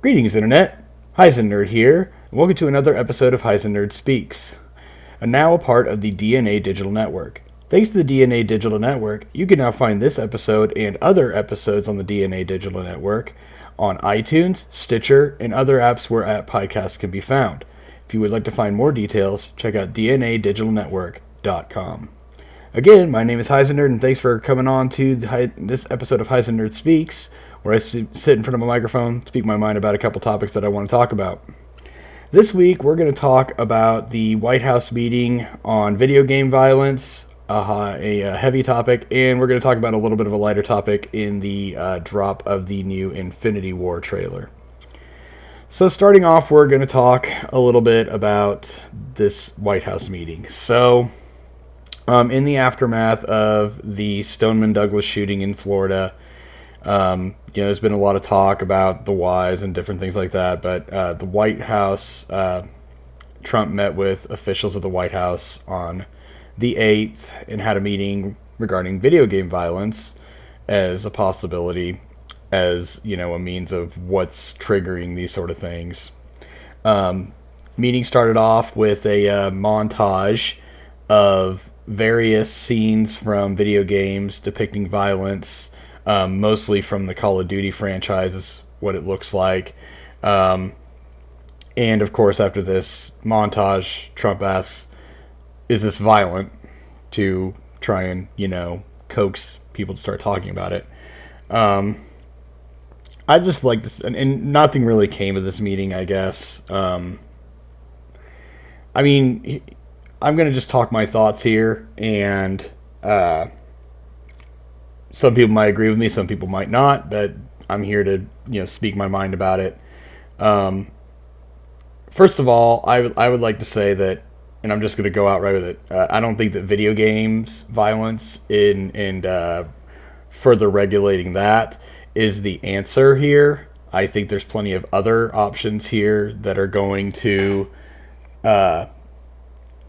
Greetings, Internet. HeiseNerd here, and welcome to another episode of HeiseNerd Speaks, now a part of the DNA Digital Network. Thanks to the DNA Digital Network, you can now find this episode and other episodes on the DNA Digital Network on iTunes, Stitcher, and other apps where app podcasts can be found. If you would like to find more details, check out dnadigitalnetwork.com. Again, my name is HeiseNerd, and thanks for coming on to this episode of HeiseNerd Speaks, where I sit in front of a microphone, speak my mind about a couple topics that I want to talk about. This week, we're going to talk about the White House meeting on video game violence, a heavy topic, and we're going to talk about a little bit of a lighter topic in the drop of the new Infinity War trailer. So starting off, we're going to talk a little bit about this White House meeting. So, in the aftermath of the Stoneman Douglas shooting in Florida, there's been a lot of talk about the whys and different things like that, but the White House, Trump met with officials of the White House on the 8th and had a meeting regarding video game violence as a possibility, as, a means of what's triggering these sort of things. Meeting started off with a montage of various scenes from video games depicting violence, mostly from the Call of Duty franchise is what it looks like. And of course, after this montage, Trump asks, is this violent? To try and, coax people to start talking about it. I just like this, and nothing really came of this meeting, I guess. I'm going to just talk my thoughts here, and some people might agree with me, some people might not, but I'm here to, speak my mind about it. First of all, I would like to say that, and I'm just going to go out right with it, I don't think that video games violence and further regulating that is the answer here. I think there's plenty of other options here that are going to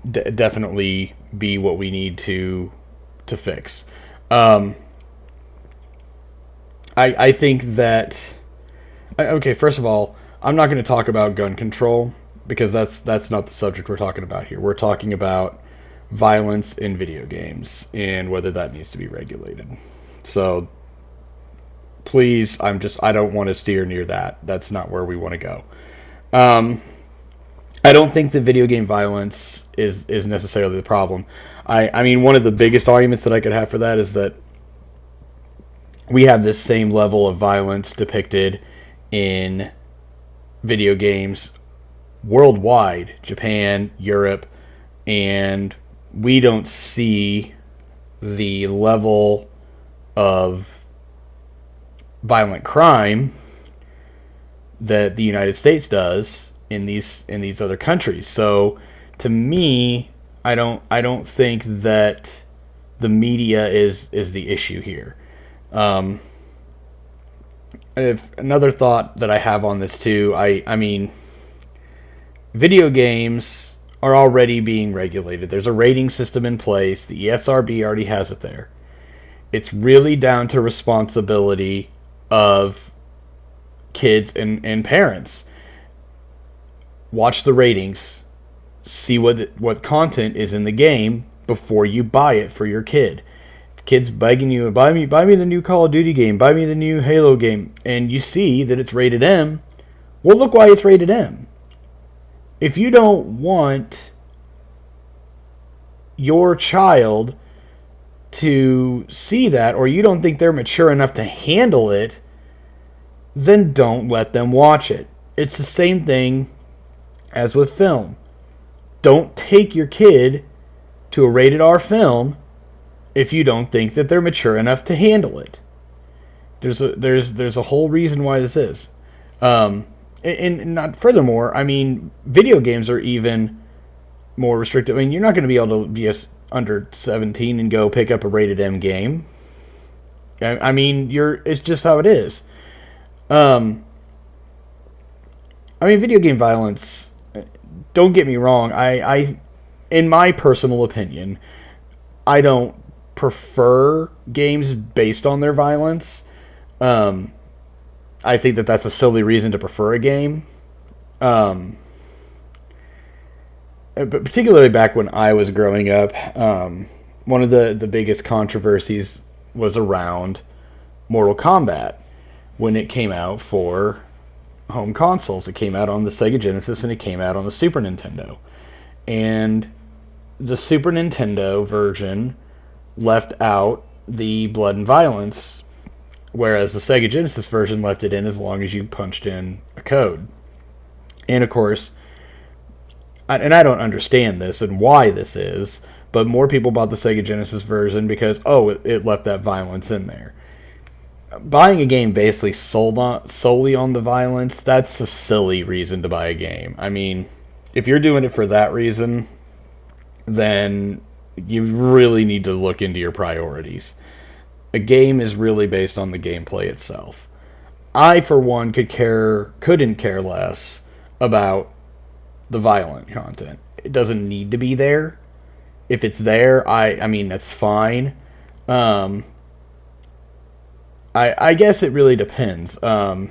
definitely be what we need to fix. I think that, okay, first of all, I'm not going to talk about gun control because that's not the subject we're talking about here. We're talking about violence in video games and whether that needs to be regulated. So please, I don't want to steer near that. That's not where we want to go. I don't think that video game violence is necessarily the problem. I mean, one of the biggest arguments that I could have for that is that we have this same level of violence depicted in video games worldwide, Japan, Europe, and we don't see the level of violent crime that the United States does in these other countries. So to me, I don't think that the media is the issue here. If another thought that I have on this too, I mean, video games are already being regulated. There's a rating system in place. The ESRB already has it there. It's really down to responsibility of kids and parents. Watch the ratings. See what content is in the game before you buy it for your kid. Kids begging you, buy me the new Call of Duty game, buy me the new Halo game, and you see that it's rated M, well, look why it's rated M. If you don't want your child to see that, or you don't think they're mature enough to handle it, then don't let them watch it. It's the same thing as with film. Don't take your kid to a rated R film if you don't think that they're mature enough to handle it. There's a whole reason why this is. And not furthermore, I mean, video games are even more restrictive. I mean, you're not going to be able to be under 17 and go pick up a rated M game. I mean, it's just how it is. I mean, video game violence, don't get me wrong, I in my personal opinion, I don't prefer games based on their violence. I think that that's a silly reason to prefer a game. Um, but particularly back when I was growing up, one of the biggest controversies was around Mortal Kombat when it came out for home consoles. It came out on the Sega Genesis and it came out on the Super Nintendo. And the Super Nintendo version left out the blood and violence, whereas the Sega Genesis version left it in as long as you punched in a code. And of course, and I don't understand this and why this is, but more people bought the Sega Genesis version because, it left that violence in there. Buying a game basically solely on the violence, that's a silly reason to buy a game. I mean, if you're doing it for that reason, then you really need to look into your priorities. A game is really based on the gameplay itself. I, for one, couldn't care less about the violent content. It doesn't need to be there. If it's there, I mean, that's fine. I guess it really depends. I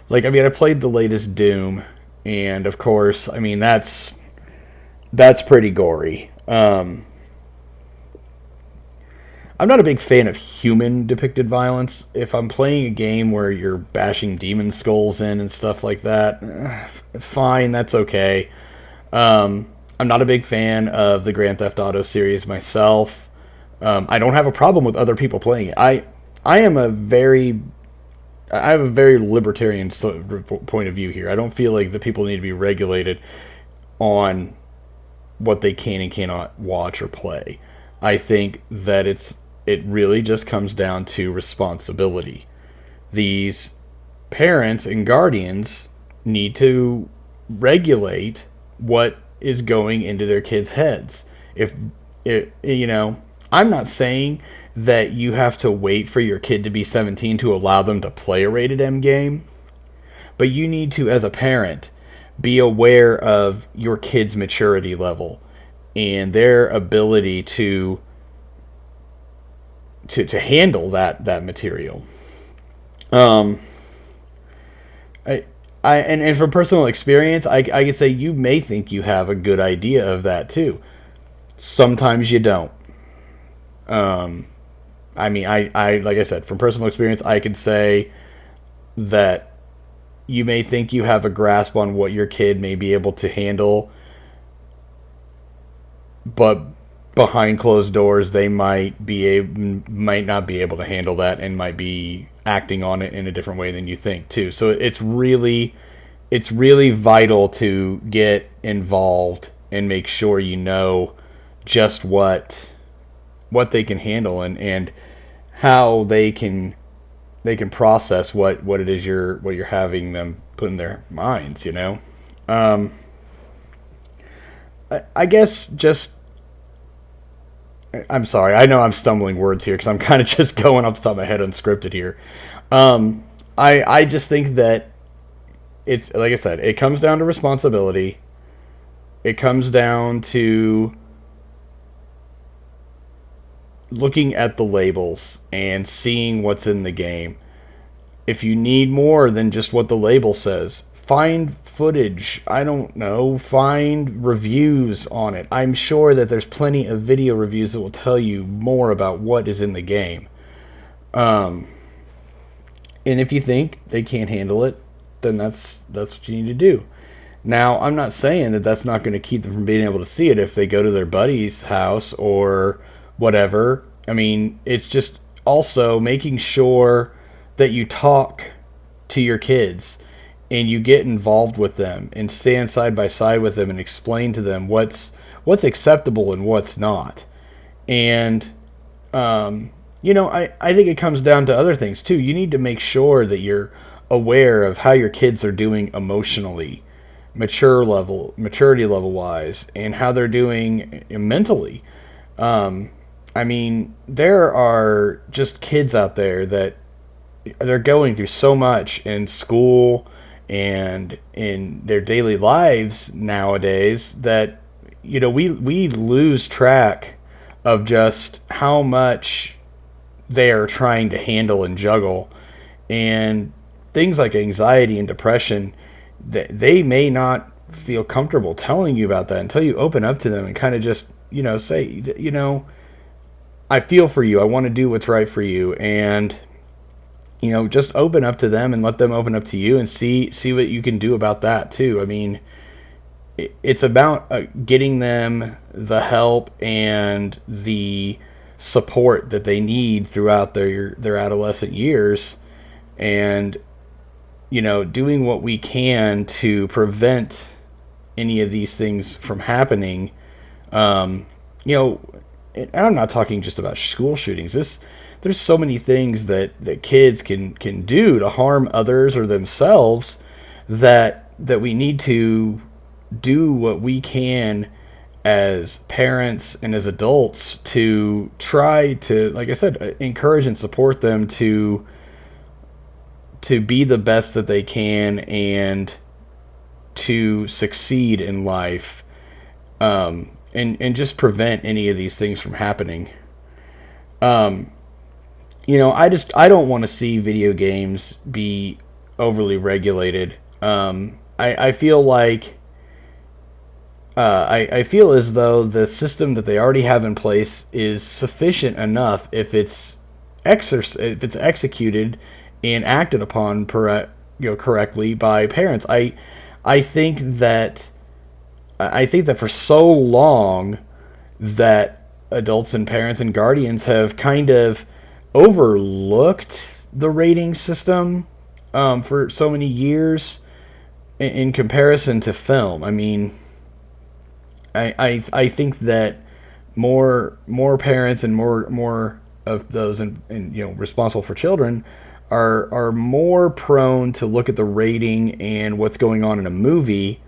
played the latest Doom, and of course, I mean, that's pretty gory. I'm not a big fan of human depicted violence. If I'm playing a game where you're bashing demon skulls in and stuff like that, fine, that's okay. I'm not a big fan of the Grand Theft Auto series myself. I don't have a problem with other people playing it. I have a very libertarian point of view here. I don't feel like the people need to be regulated on what they can and cannot watch or play. I think that it really just comes down to responsibility. These parents and guardians need to regulate what is going into their kids' heads. I'm not saying that you have to wait for your kid to be 17 to allow them to play a rated M game, but you need to, as a parent, be aware of your kid's maturity level and their ability to handle that material. And from personal experience, I could say you may think you have a good idea of that too. Sometimes you don't. I like I said, from personal experience, I could say that you may think you have a grasp on what your kid may be able to handle, but behind closed doors, they might not be able to handle that and might be acting on it in a different way than you think too. So it's really vital to get involved and make sure you know just what they can handle and how they can process what it is you're having them put in their minds, I guess just, I'm sorry, I know I'm stumbling words here because I'm kind of just going off the top of my head unscripted here. I just think that it's, like I said, it comes down to responsibility. It comes down to looking at the labels and seeing what's in the game. If you need more than just what the label says, find footage. I don't know. Find reviews on it. I'm sure that there's plenty of video reviews that will tell you more about what is in the game. And if you think they can't handle it, then that's what you need to do. Now, I'm not saying that that's not going to keep them from being able to see it if they go to their buddy's house or whatever. I mean, it's just also making sure that you talk to your kids and you get involved with them and stand side by side with them and explain to them what's acceptable and what's not. And I think it comes down to other things too. You need to make sure that you're aware of how your kids are doing emotionally, maturity level wise, and how they're doing mentally. There are just kids out there that they're going through so much in school and in their daily lives nowadays that, we lose track of just how much they are trying to handle and juggle. And things like anxiety and depression, they may not feel comfortable telling you about that until you open up to them and kind of just, say, I feel for you. I want to do what's right for you. And, just open up to them and let them open up to you and see what you can do about that too. I mean, it's about getting them the help and the support that they need throughout their adolescent years, and doing what we can to prevent any of these things from happening. And I'm not talking just about school shootings. There's so many things that kids can do to harm others or themselves, that we need to do what we can as parents and as adults to try to, like I said, encourage and support them to be the best that they can and to succeed in life, and just prevent any of these things from happening. I don't want to see video games be overly regulated. I feel like I feel as though the system that they already have in place is sufficient enough if it's executed and acted upon correctly by parents. I think that for so long that adults and parents and guardians have kind of overlooked the rating system for so many years in comparison to film. I mean, I think that more parents and more of those and responsible for children are more prone to look at the rating and what's going on in a movie,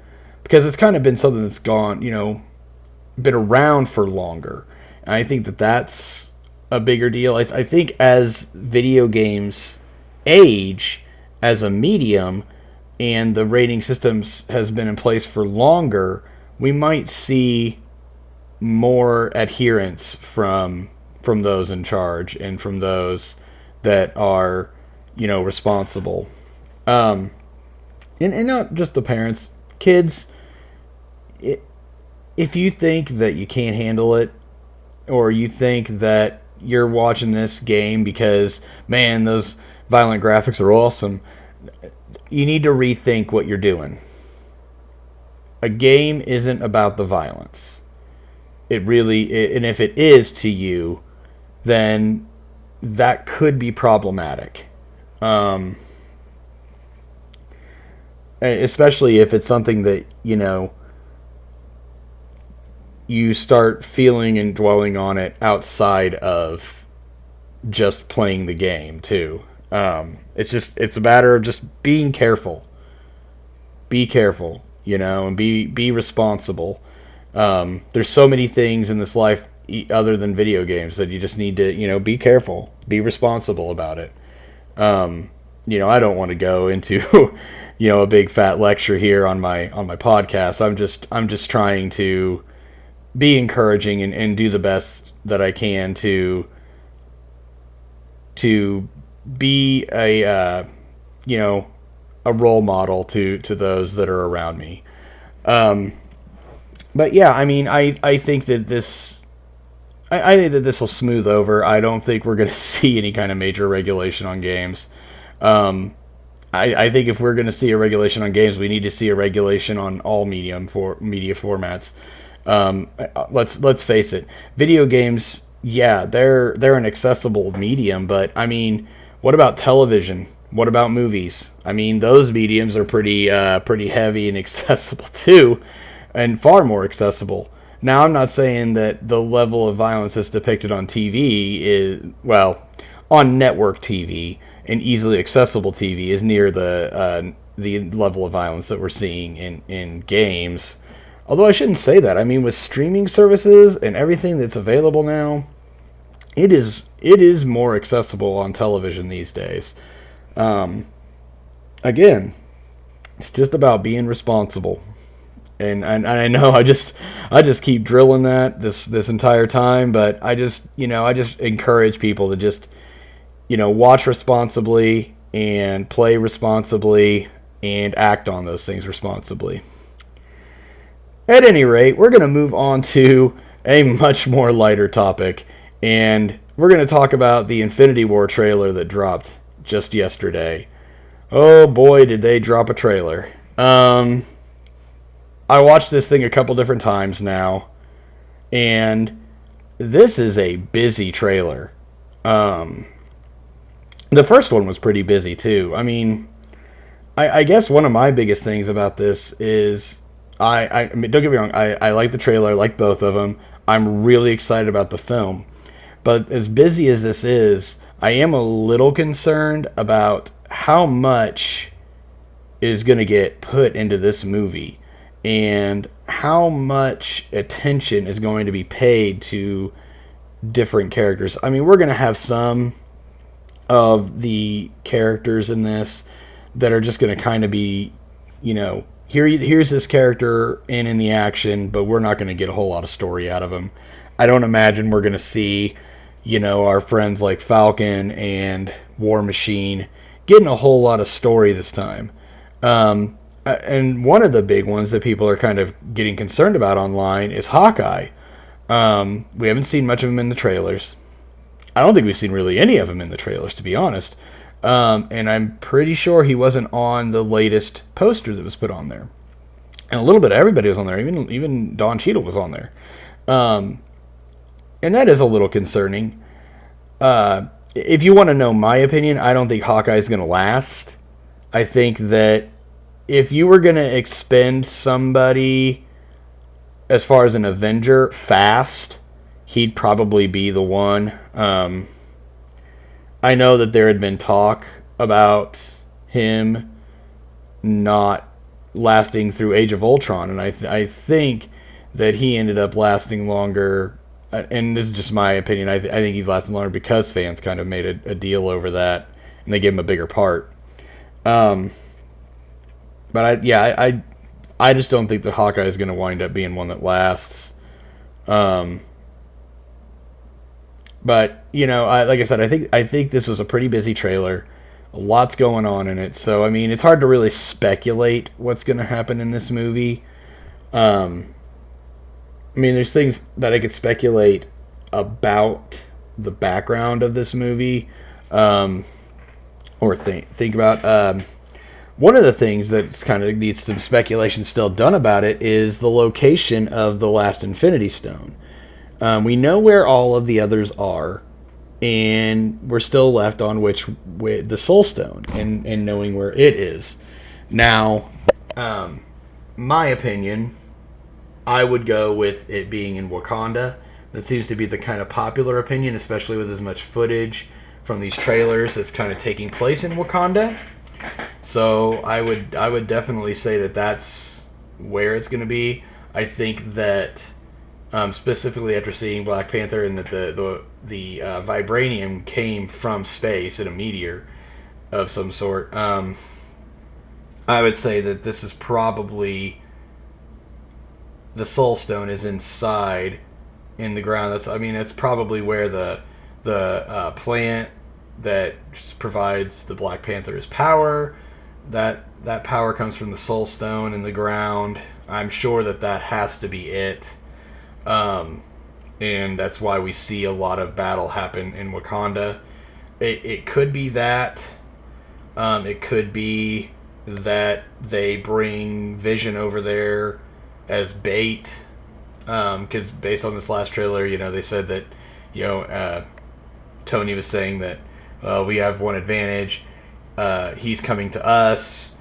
because it's kind of been something that's been around for longer. And I think that's a bigger deal. I think as video games age as a medium and the rating systems has been in place for longer, we might see more adherence from those in charge and from those that are responsible, and not just the parents, kids. If you think that you can't handle it, or you think that you're watching this game because, man, those violent graphics are awesome, you need to rethink what you're doing. A game isn't about the violence. And if it is to you, then that could be problematic. Especially if it's something that, you start feeling and dwelling on it outside of just playing the game too. It's a matter of just being careful. Be careful, and be responsible. There's so many things in this life other than video games that you just need to, be careful, be responsible about it. I don't want to go into, a big fat lecture here on my podcast. I'm just trying to be encouraging and do the best that I can to be a role model to those that are around me. But yeah, I mean, I think that this will smooth over. I don't think we're going to see any kind of major regulation on games. I think if we're going to see a regulation on games, we need to see a regulation on all media formats. Let's face it, video games, yeah, they're an accessible medium, but I mean, what about television? What about movies? I mean, those mediums are pretty heavy and accessible too, and far more accessible. Now, I'm not saying that the level of violence that's depicted on TV is, well, on network TV and easily accessible TV is near the level of violence that we're seeing in games. Although I shouldn't say that. I mean, with streaming services and everything that's available now, it is more accessible on television these days. Again, it's just about being responsible. And I know I just keep drilling that this entire time, but I just encourage people to just watch responsibly and play responsibly and act on those things responsibly. At any rate, we're going to move on to a much more lighter topic, and we're going to talk about the Infinity War trailer that dropped just yesterday. Oh boy, did they drop a trailer. I watched this thing a couple different times now, and this is a busy trailer. The first one was pretty busy too. I mean, I guess one of my biggest things about this is I mean, don't get me wrong, I like the trailer, I like both of them. I'm really excited about the film. But as busy as this is, I am a little concerned about how much is going to get put into this movie and how much attention is going to be paid to different characters. I mean, we're going to have some of the characters in this that are just going to kind of be, here's this character in the action, but we're not going to get a whole lot of story out of him. I don't imagine we're going to see, our friends like Falcon and War Machine getting a whole lot of story this time. And one of the big ones that people are kind of getting concerned about online is Hawkeye. We haven't seen much of him in the trailers. I don't think we've seen really any of him in the trailers, to be honest. And I'm pretty sure he wasn't on the latest poster that was put on there. And a little bit of everybody was on there. Even Don Cheadle was on there. And that is a little concerning. If you want to know my opinion, I don't think Hawkeye is going to last. I think that if you were going to expend somebody as far as an Avenger fast, he'd probably be the one. I know that there had been talk about him not lasting through Age of Ultron, and I think that he ended up lasting longer. And this is just my opinion. I think he's lasted longer because fans kind of made a deal over that, and they gave him a bigger part. But I just don't think that Hawkeye is going to wind up being one that lasts. But like I said, I think this was a pretty busy trailer. Lots going on in it, so I mean, it's hard to really speculate what's going to happen in this movie. I mean, there's things that I could speculate about the background of this movie, or think about. One of the things that kind of needs some speculation still done about it is the location of the last Infinity Stone. We know where all of the others are, and we're still left on with the Soul Stone and knowing where it is. Now, my opinion, I would go with it being in Wakanda. That seems to be the kind of popular opinion, especially with as much footage from these trailers that's kind of taking place in Wakanda. So I would definitely say that that's where it's going to be. I think that specifically after seeing Black Panther and that the vibranium came from space in a meteor of some sort, I would say that this is probably the Soul Stone is inside in the ground. That's probably where the plant that provides the Black Panther's power. That power comes from the Soul Stone in the ground. I'm sure that has to be it. And that's why we see a lot of battle happen in Wakanda. It could be that. It could be that they bring Vision over there as bait. Because based on this last trailer, they said that, Tony was saying that we have one advantage. He's coming to us.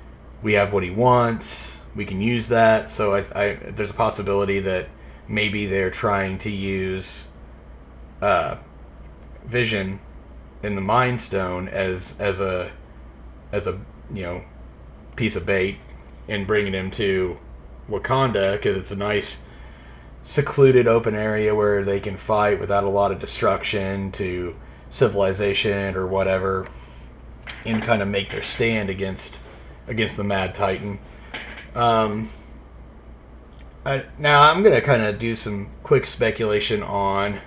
We have what he wants. We can use that. So there's a possibility that maybe they're trying to use Vision in the Mind Stone as a piece of bait and bringing him to Wakanda, because it's a nice secluded open area where they can fight without a lot of destruction to civilization or whatever, and kind of make their stand against the Mad Titan. Now I'm going to kind of do some quick speculation on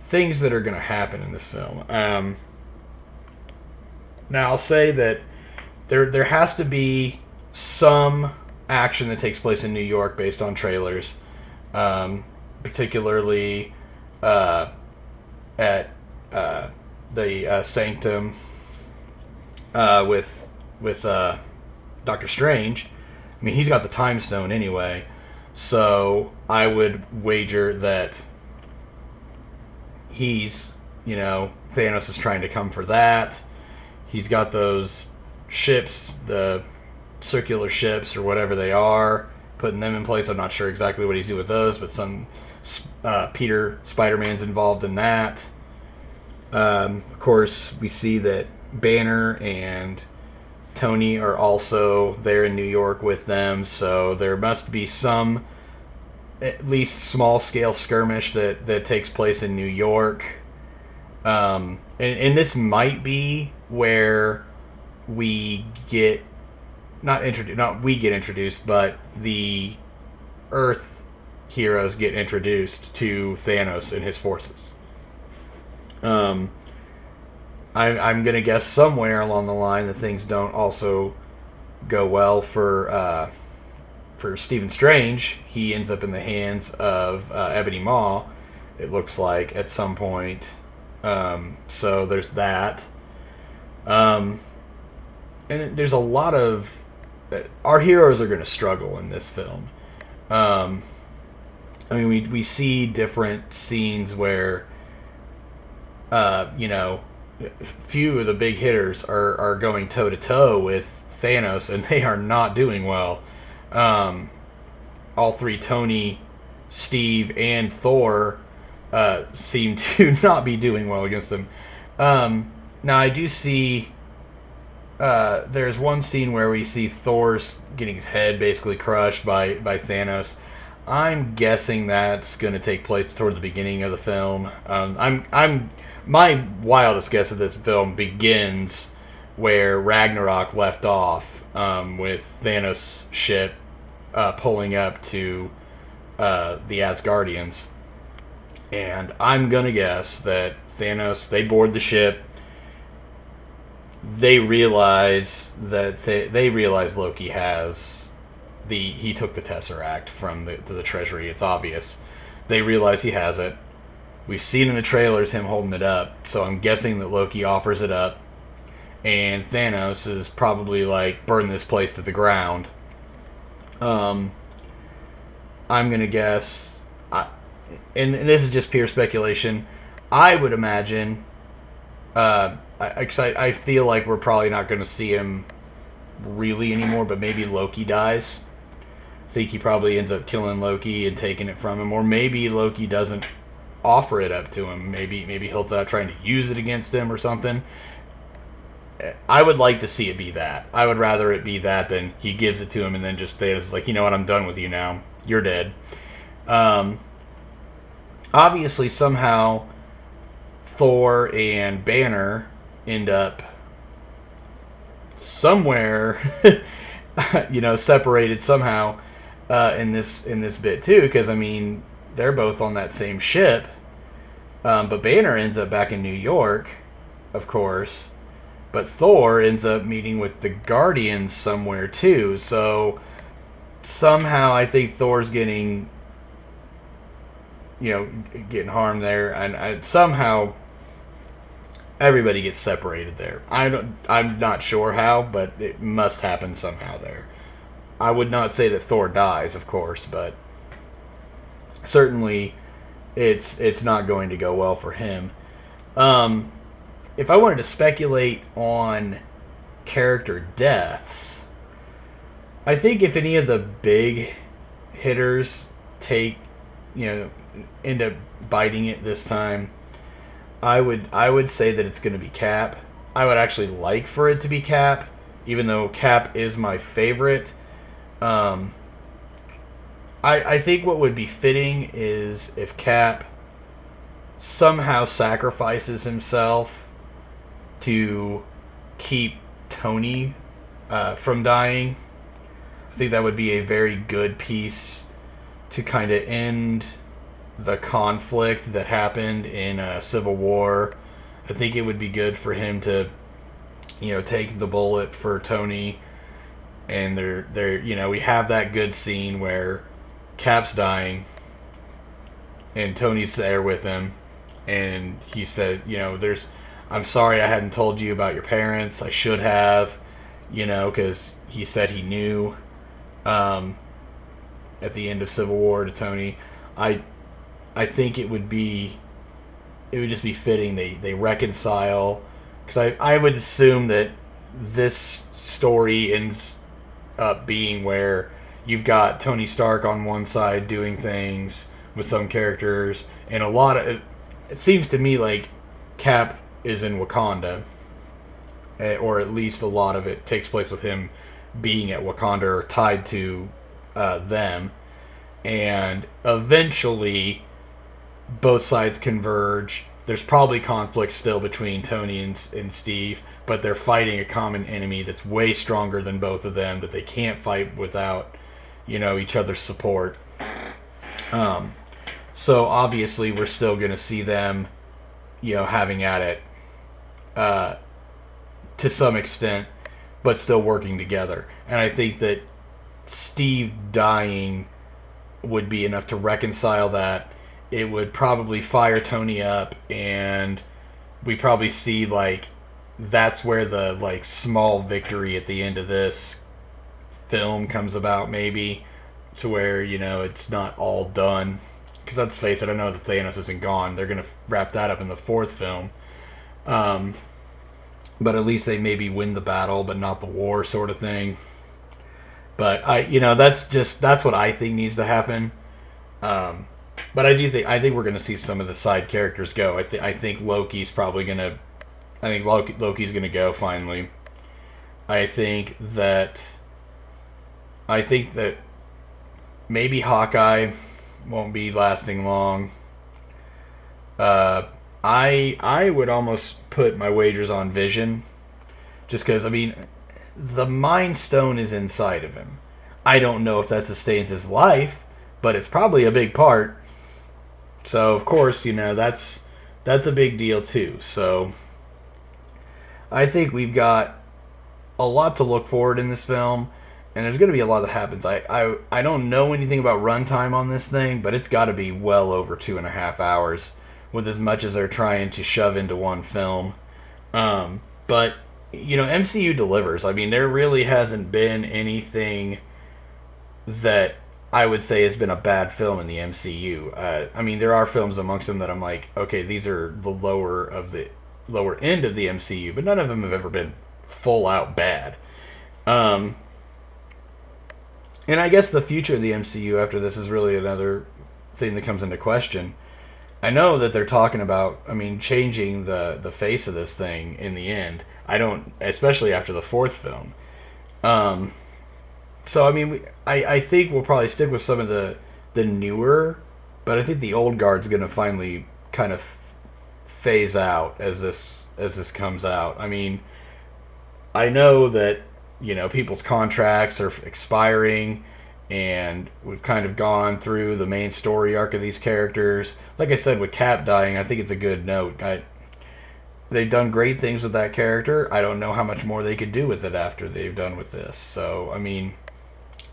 things that are going to happen in this film. Now I'll say that there has to be some action that takes place in New York based on trailers, particularly uh, at the Sanctum with Doctor Strange. I mean, he's got the Time Stone anyway, so I would wager that Thanos is trying to come for that. He's got those ships, the circular ships or whatever they are, putting them in place. I'm not sure exactly what he's doing with those, but Peter Spider-Man's involved in that. Of course, we see that Banner and Tony are also there in New York with them, so there must be some, at least small scale skirmish that takes place in New York. And this might be where we get not we get introduced, but the Earth heroes get introduced to Thanos and his forces. I'm gonna guess somewhere along the line that things don't also go well for Stephen Strange. He ends up in the hands of Ebony Maw. It looks like at some point. So there's that. And there's a lot of our heroes are going to struggle in this film. I mean, we see different scenes where, few of the big hitters are going toe to toe with Thanos, and they are not doing well. All three, Tony, Steve, and Thor, seem to not be doing well against him. Now, I do see there's one scene where we see Thor's getting his head basically crushed by Thanos. I'm guessing that's going to take place toward the beginning of the film. My wildest guess of this film begins where Ragnarok left off, with Thanos' ship pulling up to the Asgardians. And I'm going to guess that Thanos, they board the ship. They realize Loki has he took the Tesseract from the Treasury. It's obvious. They realize he has it. We've seen in the trailers him holding it up, so I'm guessing that Loki offers it up, and Thanos is probably like, burn this place to the ground. I'm gonna guess, and this is just pure speculation, I would imagine, I feel like we're probably not going to see him really anymore, but maybe Loki dies. I think he probably ends up killing Loki and taking it from him, or maybe Loki doesn't offer it up to him. Maybe he'll start trying to use it against him or something. I would like to see it be that. I would rather it be that than he gives it to him and then just Thanos is like, you know what, I'm done with you now. You're dead. Obviously, somehow Thor and Banner end up somewhere, separated somehow in this bit too. Because I mean, they're both on that same ship, but Banner ends up back in New York, of course. But Thor ends up meeting with the Guardians somewhere too. So somehow I think Thor's getting harmed there, and somehow everybody gets separated there. I'm not sure how, but it must happen somehow there. I would not say that Thor dies, of course, but certainly it's not going to go well for him. If I wanted to speculate on character deaths, I think if any of the big hitters end up biting it this time, I would say that it's going to be Cap. I would actually like for it to be Cap, even though Cap is my favorite. I think what would be fitting is if Cap somehow sacrifices himself to keep Tony from dying. I think that would be a very good piece to kind of end the conflict that happened in Civil War. I think it would be good for him to, take the bullet for Tony, and we have that good scene where Cap's dying, and Tony's there with him, and he said, I'm sorry I hadn't told you about your parents. I should have, because he said he knew. At the end of Civil War to Tony, I think it would just be fitting they reconcile, because I would assume that this story ends up being where you've got Tony Stark on one side doing things with some characters, and it seems to me like Cap is in Wakanda, or at least a lot of it takes place with him being at Wakanda or tied to them, and eventually both sides converge. There's probably conflict still between Tony and Steve, but they're fighting a common enemy that's way stronger than both of them, that they can't fight without each other's support. So obviously we're still going to see them having at it to some extent, but still working together. And I think that Steve dying would be enough to reconcile that. It would probably fire Tony up, and we probably see that's where the small victory at the end of this film comes about, maybe, to where it's not all done. Because let's face it, I know that Thanos isn't gone. They're gonna wrap that up in the fourth film. But at least they maybe win the battle, but not the war, sort of thing. But that's what I think needs to happen. But I think we're gonna see some of the side characters go. I think Loki's probably gonna. I think Loki's gonna go finally. I think that maybe Hawkeye won't be lasting long. I would almost put my wagers on Vision, just because the Mind Stone is inside of him. I don't know if that sustains his life, but it's probably a big part. So of course, that's a big deal too. So I think we've got a lot to look forward in this film, and there's going to be a lot that happens. I don't know anything about runtime on this thing, but it's got to be well over 2.5 hours, with as much as they're trying to shove into one film. But MCU delivers. There really hasn't been anything that I would say has been a bad film in the MCU. There are films amongst them that I'm like, okay, these are the lower end of the MCU, but none of them have ever been full out bad. And I guess the future of the MCU after this is really another thing that comes into question. I know that they're talking about, changing the face of this thing in the end. Especially after the fourth film. So I think we'll probably stick with some of the newer, but I think the old guard's going to finally kind of phase out as this comes out. I know that people's contracts are expiring, and we've kind of gone through the main story arc of these characters. Like I said, with Cap dying, I think it's a good note. They've done great things with that character. I don't know how much more they could do with it after they've done with this. So,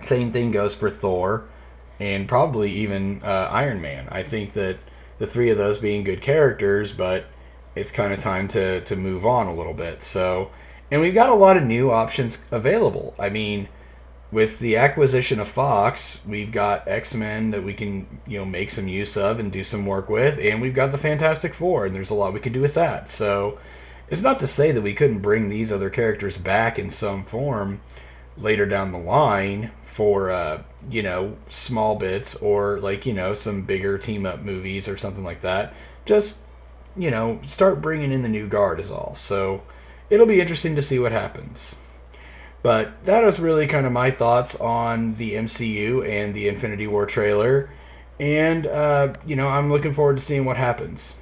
same thing goes for Thor, and probably even Iron Man. I think that the three of those being good characters, but it's kind of time to move on a little bit. So, and we've got a lot of new options available. With the acquisition of Fox, we've got X-Men that we can, make some use of and do some work with, and we've got the Fantastic Four, and there's a lot we can do with that. So, it's not to say that we couldn't bring these other characters back in some form later down the line for, small bits, or some bigger team-up movies or something like that. Just, start bringing in the new guard is all. So, it'll be interesting to see what happens. But that was really kind of my thoughts on the MCU and the Infinity War trailer. And, I'm looking forward to seeing what happens.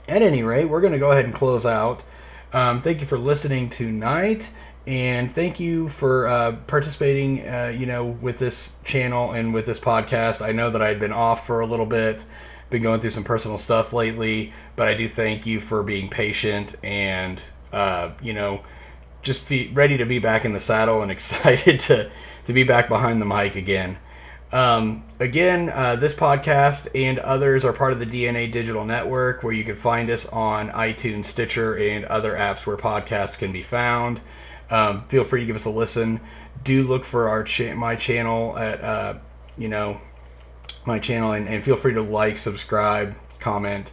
At any rate, we're going to go ahead and close out. Thank you for listening tonight. And thank you for participating, with this channel and with this podcast. I know that I'd been off for a little bit, been going through some personal stuff lately. But I do thank you for being patient and, just ready to be back in the saddle and excited to be back behind the mic again. This podcast and others are part of the DNA Digital Network, where you can find us on iTunes, Stitcher, and other apps where podcasts can be found. Feel free to give us a listen. Do look for my channel at my channel, and feel free to like, subscribe, comment.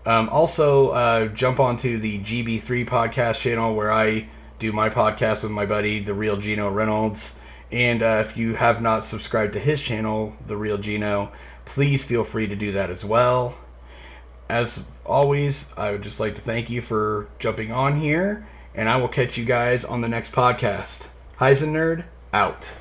Also, jump onto the GB3 podcast channel, where I do my podcast with my buddy, the real Gino Reynolds. And if you have not subscribed to his channel, The Real Gino, please feel free to do that as well. As always, I would just like to thank you for jumping on here, and I will catch you guys on the next podcast. HeiseNerd, out.